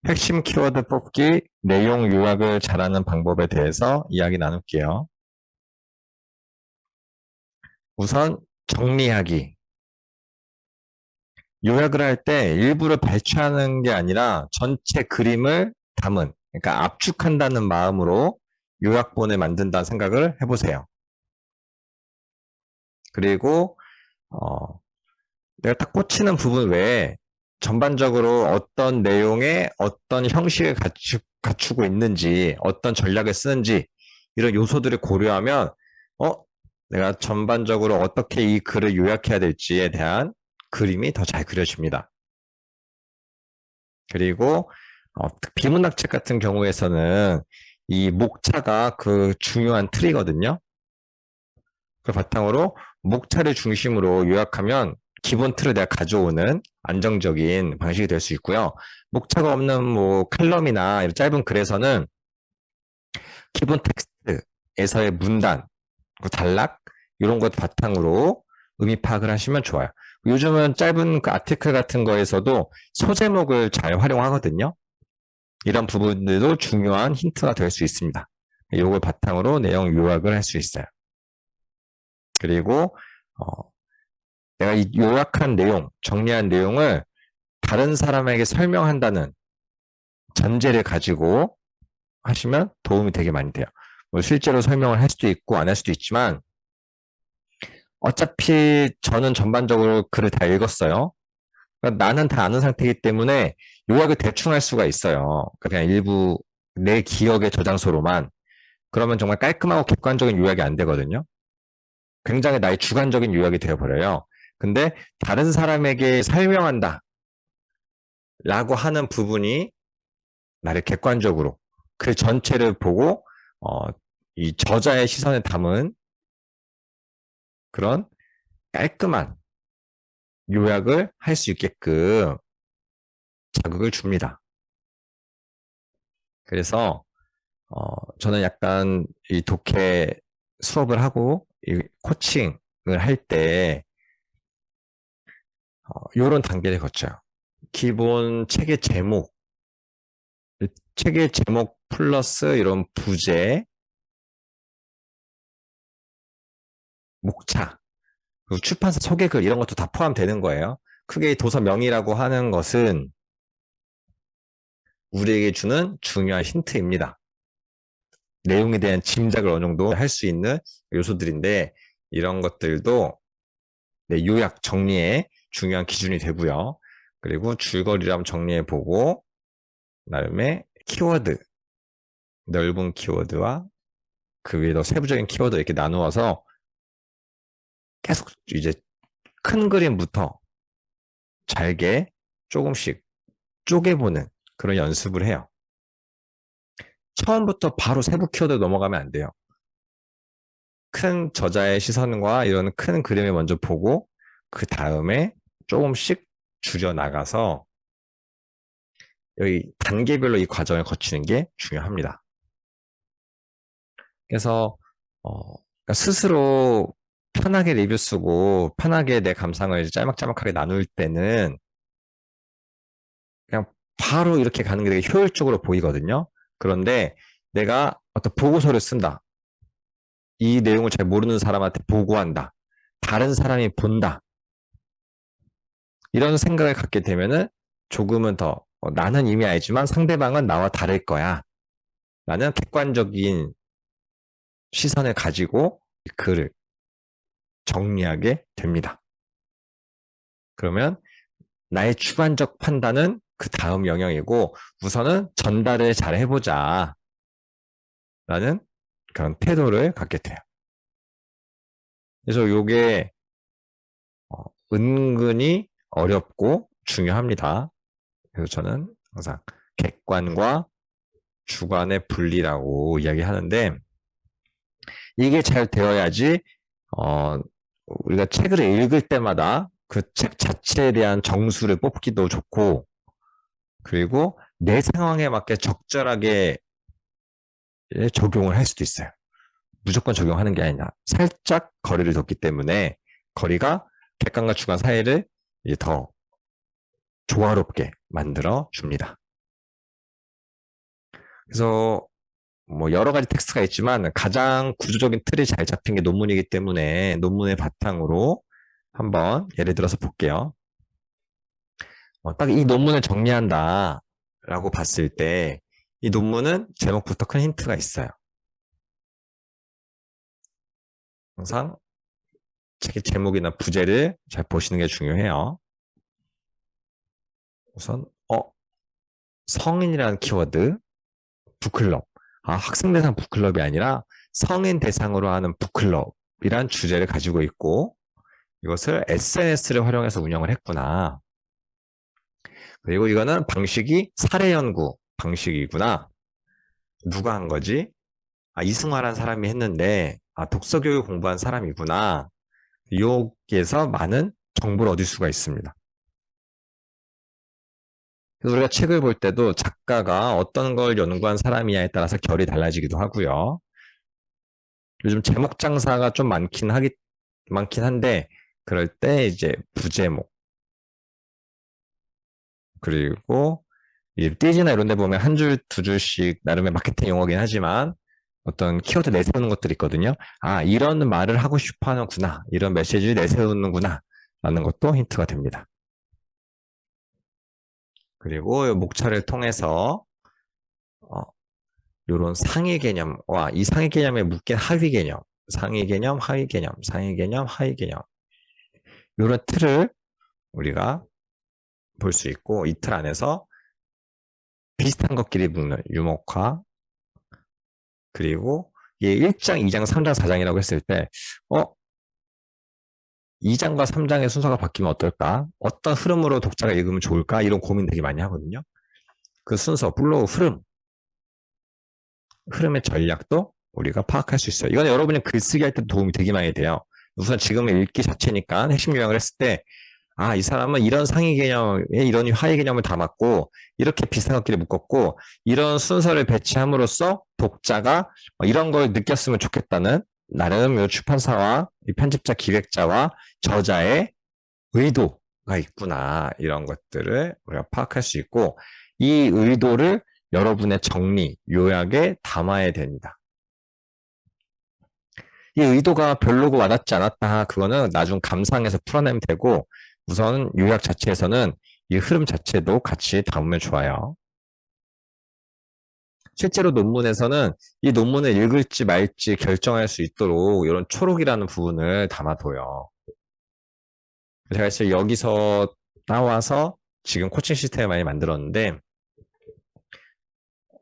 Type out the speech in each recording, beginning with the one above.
핵심 키워드 뽑기, 내용 요약을 잘하는 방법에 대해서 이야기 나눌게요. 우선 정리하기. 요약을 할 때 일부러 발췌하는 게 아니라 전체 그림을 담은, 그러니까 압축한다는 마음으로 요약본을 만든다는 생각을 해보세요. 그리고 내가 딱 꽂히는 부분 외에 전반적으로 어떤 내용에 어떤 형식을 갖추고 있는지, 어떤 전략을 쓰는지 이런 요소들을 고려하면 내가 전반적으로 어떻게 이 글을 요약해야 될지에 대한 그림이 더 잘 그려집니다. 그리고 비문학책 같은 경우에서는 이 목차가 그 중요한 틀이거든요. 그 바탕으로 목차를 중심으로 요약하면 기본 틀을 내가 가져오는 안정적인 방식이 될 수 있고요. 목차가 없는 뭐 칼럼이나 이런 짧은 글에서는 기본 텍스트에서의 문단, 단락 이런 것 바탕으로 의미 파악을 하시면 좋아요. 요즘은 짧은 그 아티클 같은 거에서도 소제목을 잘 활용하거든요. 이런 부분들도 중요한 힌트가 될 수 있습니다. 이걸 바탕으로 내용 요약을 할 수 있어요. 그리고 내가 이 요약한 내용, 정리한 내용을 다른 사람에게 설명한다는 전제를 가지고 하시면 도움이 되게 많이 돼요. 뭐 실제로 설명을 할 수도 있고 안 할 수도 있지만 어차피 저는 전반적으로 글을 다 읽었어요. 그러니까 나는 다 아는 상태이기 때문에 요약을 대충 할 수가 있어요. 그러니까 그냥 일부 내 기억의 저장소로만. 그러면 정말 깔끔하고 객관적인 요약이 안 되거든요. 굉장히 나의 주관적인 요약이 되어버려요. 근데 다른 사람에게 설명한다 라고 하는 부분이 나를 객관적으로 그 전체를 보고 이 저자의 시선에 담은 그런 깔끔한 요약을 할 수 있게끔 자극을 줍니다. 그래서 저는 약간 이 독해 수업을 하고 이 코칭을 할 때 이런 단계를 거쳐요. 기본 책의 제목 플러스 이런 부제, 목차, 그리고 출판사 소개글 이런 것도 다 포함되는 거예요. 크게 도서명이라고 하는 것은 우리에게 주는 중요한 힌트입니다. 내용에 대한 짐작을 어느 정도 할 수 있는 요소들인데 이런 것들도 요약, 정리에 중요한 기준이 되고요. 그리고 줄거리를 한번 정리해보고 그다음에 키워드, 넓은 키워드와 그 위에 더 세부적인 키워드 이렇게 나누어서 계속 이제 큰 그림부터 잘게 조금씩 쪼개보는 그런 연습을 해요. 처음부터 바로 세부 키워드 넘어가면 안 돼요. 큰 저자의 시선과 이런 큰 그림을 먼저 보고 그 다음에 조금씩 줄여나가서 여기 단계별로 이 과정을 거치는 게 중요합니다. 그래서 그러니까 스스로 편하게 리뷰 쓰고 편하게 내 감상을 짤막짤막하게 나눌 때는 그냥 바로 이렇게 가는 게 되게 효율적으로 보이거든요. 그런데 내가 어떤 보고서를 쓴다. 이 내용을 잘 모르는 사람한테 보고한다. 다른 사람이 본다. 이런 생각을 갖게 되면은 조금은 더 나는 이미 알지만 상대방은 나와 다를 거야. 라는 객관적인 시선을 가지고 글을 정리하게 됩니다. 그러면 나의 주관적 판단은 그 다음 영역이고 우선은 전달을 잘 해보자 라는 그런 태도를 갖게 돼요. 그래서 이게 은근히 어렵고 중요합니다. 그래서 저는 항상 객관과 주관의 분리라고 이야기하는데 이게 잘 되어야지 우리가 책을 읽을 때마다 그 책 자체에 대한 정수를 뽑기도 좋고 그리고 내 상황에 맞게 적절하게 적용을 할 수도 있어요. 무조건 적용하는 게 아니라 살짝 거리를 뒀기 때문에 거리가 객관과 주관 사이를 더 조화롭게 만들어 줍니다. 그래서 뭐 여러 가지 텍스트가 있지만 가장 구조적인 틀이 잘 잡힌 게 논문이기 때문에 논문의 바탕으로 한번 예를 들어서 볼게요. 딱 이 논문을 정리한다 라고 봤을 때 이 논문은 제목부터 큰 힌트가 있어요. 항상 책의 제목이나 부제를 잘 보시는 게 중요해요. 우선 성인이라는 키워드, 북클럽. 학생 대상 북클럽이 아니라 성인 대상으로 하는 북클럽이란 주제를 가지고 있고 이것을 SNS를 활용해서 운영을 했구나. 그리고 이거는 방식이 사례 연구 방식이구나. 누가 한 거지? 이승화라는 사람이 했는데 독서 교육 공부한 사람이구나. 여기에서 많은 정보를 얻을 수가 있습니다. 그래서 우리가 책을 볼 때도 작가가 어떤 걸 연구한 사람이냐에 따라서 결이 달라지기도 하고요. 요즘 제목 장사가 좀 많긴 한데 그럴 때 이제 부제목 그리고 이 띠지나 이런 데 보면 한 줄, 두 줄씩 나름의 마케팅 용어긴 하지만 어떤 키워드 내세우는 것들이 있거든요. 이런 말을 하고 싶어 하는구나. 이런 메시지를 내세우는구나. 라는 것도 힌트가 됩니다. 그리고 목차를 통해서 이런 상위 개념과 이 상위 개념에 묶인 하위 개념, 상위 개념, 하위 개념, 상위 개념, 하위 개념 이런 틀을 우리가 볼 수 있고 이 틀 안에서 비슷한 것끼리 묶는 유목화 그리고 이게 1장, 2장, 3장, 4장이라고 했을 때 2장과 3장의 순서가 바뀌면 어떨까? 어떤 흐름으로 독자가 읽으면 좋을까? 이런 고민 되게 많이 하거든요. 그 순서, 플로우, 흐름의 전략도 우리가 파악할 수 있어요. 이건 여러분이 글쓰기 할 때 도움이 되게 많이 돼요. 우선 지금의 읽기 자체니까 핵심 요약을 했을 때 이 사람은 이런 상위 개념에 이런 하위 개념을 담았고 이렇게 비슷한 것끼리 묶었고 이런 순서를 배치함으로써 독자가 이런 걸 느꼈으면 좋겠다는 나름 출판사와 편집자 기획자와 저자의 의도가 있구나 이런 것들을 우리가 파악할 수 있고 이 의도를 여러분의 정리, 요약에 담아야 됩니다. 이 의도가 별로고 와닿지 않았다 그거는 나중 감상해서 풀어내면 되고 우선 요약 자체에서는 이 흐름 자체도 같이 담으면 좋아요. 실제로 논문에서는 이 논문을 읽을지 말지 결정할 수 있도록 이런 초록이라는 부분을 담아둬요. 제가 사실 여기서 나와서 지금 코칭 시스템을 많이 만들었는데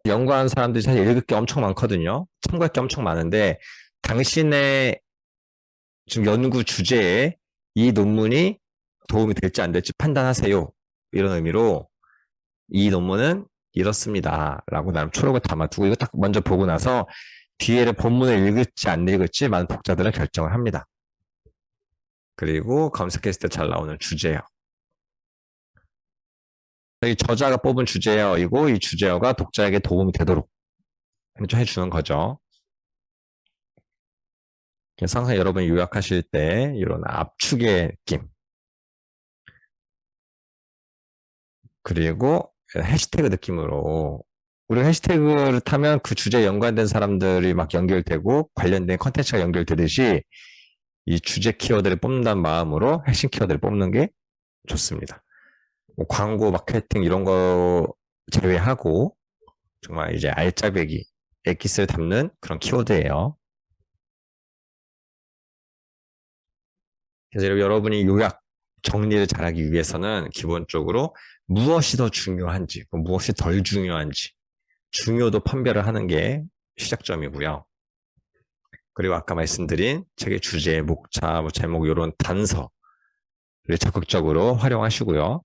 연구하는 사람들이 사실 읽을 게 엄청 많거든요. 참고할 게 엄청 많은데 당신의 지금 연구 주제에 이 논문이 도움이 될지 안 될지 판단하세요. 이런 의미로 이 논문은 이렇습니다. 라고 나름 초록을 담아두고 이거 딱 먼저 보고 나서 뒤에를 본문을 읽을지 안 읽을지 많은 독자들은 결정을 합니다. 그리고 검색했을 때 잘 나오는 주제어. 이 저자가 뽑은 주제어이고 이 주제어가 독자에게 도움이 되도록 좀 해주는 거죠. 그래서 항상 여러분이 요약하실 때 이런 압축의 느낌 그리고 해시태그 느낌으로 우리가 해시태그를 타면 그 주제에 연관된 사람들이 막 연결되고 관련된 컨텐츠가 연결되듯이 이 주제 키워드를 뽑는다는 마음으로 핵심 키워드를 뽑는 게 좋습니다. 뭐 광고, 마케팅 이런 거 제외하고 정말 이제 알짜배기, 엑기스를 담는 그런 키워드예요. 그래서 여러분이 요약, 정리를 잘하기 위해서는 기본적으로 무엇이 더 중요한지, 무엇이 덜 중요한지 중요도 판별을 하는 게 시작점이고요. 그리고 아까 말씀드린 책의 주제, 목차, 제목 이런 단서를 적극적으로 활용하시고요.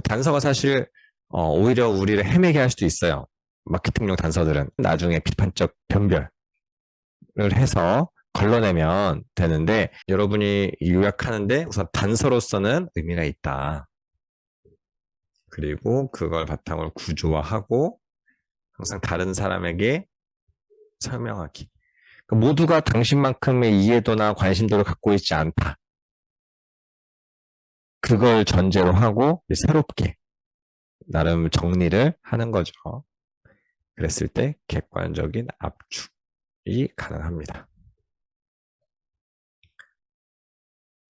단서가 사실 오히려 우리를 헤매게 할 수도 있어요. 마케팅용 단서들은 나중에 비판적 변별을 해서 걸러내면 되는데 여러분이 요약하는데 우선 단서로서는 의미가 있다. 그리고 그걸 바탕으로 구조화하고 항상 다른 사람에게 설명하기. 모두가 당신만큼의 이해도나 관심도를 갖고 있지 않다. 그걸 전제로 하고 새롭게 나름 정리를 하는 거죠. 그랬을 때 객관적인 압축이 가능합니다.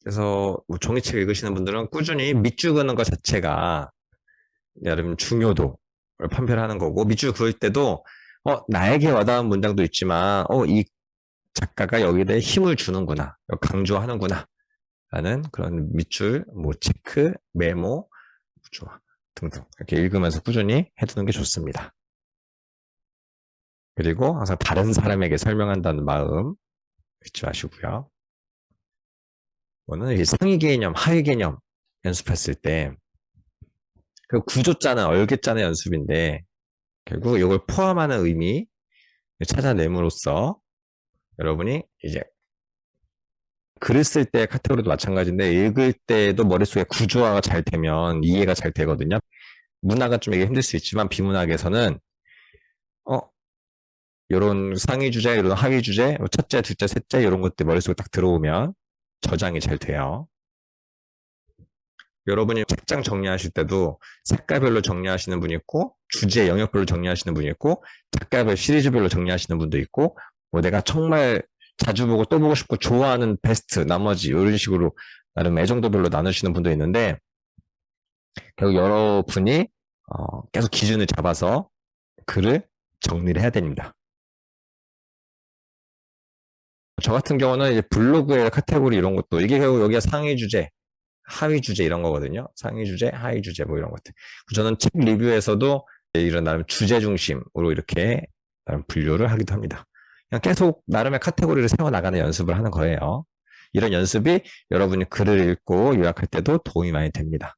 그래서 뭐 종이책 읽으시는 분들은 꾸준히 밑줄 그는 것 자체가 여러분 중요도를 판별하는 거고, 밑줄 그을 때도 나에게 와닿은 문장도 있지만 이 작가가 여기에 대해 힘을 주는구나, 강조하는구나 라는 그런 밑줄, 뭐 체크, 메모, 좋아 등등 이렇게 읽으면서 꾸준히 해두는 게 좋습니다. 그리고 항상 다른 사람에게 설명한다는 마음 잊지 마시고요. 이거는 상위 개념, 하위 개념 연습했을 때 그 구조자는 얼개자는 연습인데, 결국 이걸 포함하는 의미 찾아냄으로써 여러분이 이제 글을 쓸 때 카테고리도 마찬가지인데, 읽을 때도 머릿속에 구조화가 잘 되면 이해가 잘 되거든요. 문학은 좀 이게 힘들 수 있지만 비문학에서는 이런 상위 주제, 이런 하위 주제, 첫째, 둘째, 셋째 이런 것들 머릿속에 딱 들어오면 저장이 잘 돼요. 여러분이 책장 정리하실 때도 색깔별로 정리하시는 분이 있고, 주제 영역별로 정리하시는 분이 있고, 작가별 시리즈별로 정리하시는 분도 있고, 뭐 내가 정말 자주 보고 또 보고 싶고 좋아하는 베스트 나머지 이런 식으로 나름 애정도별로 나누시는 분도 있는데, 결국 여러분이 계속 기준을 잡아서 글을 정리를 해야 됩니다. 저 같은 경우는 이제 블로그의 카테고리 이런 것도, 이게 결국 여기가 상위 주제, 하위 주제 이런 거거든요. 상위 주제, 하위 주제 뭐 이런 것들. 저는 책 리뷰에서도 이런 나름 주제 중심으로 이렇게 나름 분류를 하기도 합니다. 그냥 계속 나름의 카테고리를 세워나가는 연습을 하는 거예요. 이런 연습이 여러분이 글을 읽고 요약할 때도 도움이 많이 됩니다.